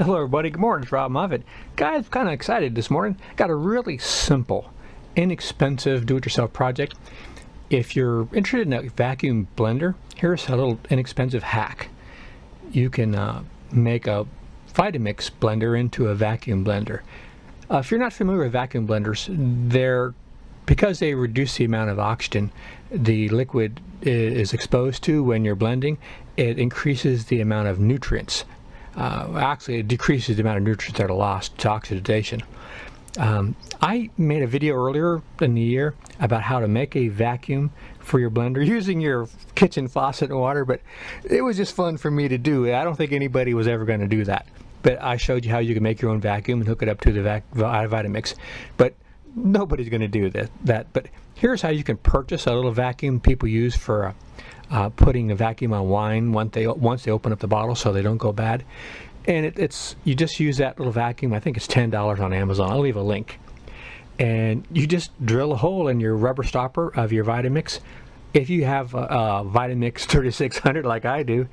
Hello everybody, good morning, it's Robb Moffett. Guys, kind of excited this morning. Got a really simple, inexpensive do-it-yourself project. If you're interested in a vacuum blender, here's a little inexpensive hack. You can make a vitamix blender into a vacuum blender. If you're not familiar with vacuum blenders, because they reduce the amount of oxygen the liquid is exposed to when you're blending, it increases the amount of nutrients. Actually, it decreases the amount of nutrients that are lost to oxidation. I made a video earlier in the year about how to make a vacuum for your blender using your kitchen faucet and water, but it was just fun for me to do. I don't think anybody was ever going to do that. But I showed you how you can make your own vacuum and hook it up to the vitamix. But nobody's going to do that. But here's how you can purchase a little vacuum people use for putting a vacuum on wine once they open up the bottle so they don't go bad. And you just use that little vacuum. I think it's $10 on Amazon. I'll leave a link. And you just drill a hole in your rubber stopper of your Vitamix. If you have a Vitamix 3600 like I do,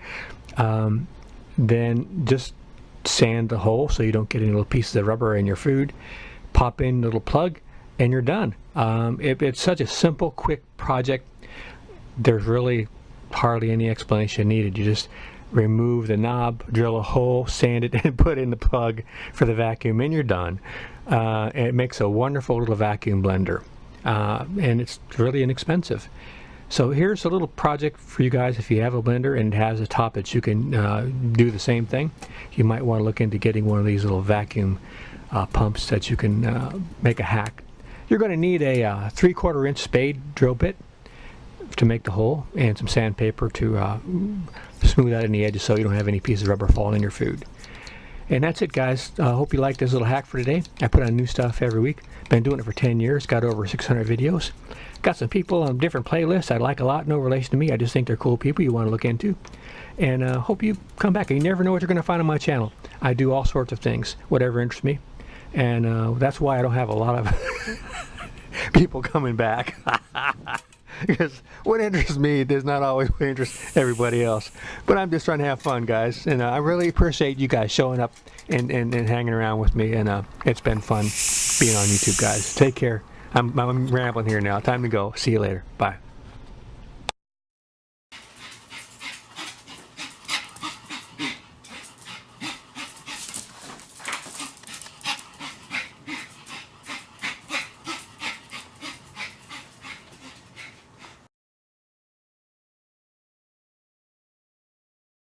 then just sand the hole so you don't get any little pieces of rubber in your food. Pop in a little plug and you're done. It's such a simple, quick project. There's really hardly any explanation needed. You just remove the knob, drill a hole, sand it, and put in the plug for the vacuum, and you're done. And it makes a wonderful little vacuum blender, and it's really inexpensive. So here's a little project for you guys. If you have a blender and it has a top that you can do the same thing, you might want to look into getting one of these little vacuum pumps that you can make a hack. You're going to need a 3/4 inch spade drill bit to make the hole, and some sandpaper to smooth out any edges so you don't have any pieces of rubber falling in your food. And that's it, guys. I hope you liked this little hack for today. I put on new stuff every week. Been doing it for 10 years. Got over 600 videos. Got some people on different playlists I like a lot. No relation to me. I just think they're cool people you want to look into. And hope you come back. You never know what you're going to find on my channel. I do all sorts of things, whatever interests me. And that's why I don't have a lot of people coming back. Because what interests me does not always interest everybody else. But I'm just trying to have fun, guys. And I really appreciate you guys showing up and hanging around with me. And it's been fun being on YouTube, guys. Take care. I'm rambling here now. Time to go. See you later. Bye.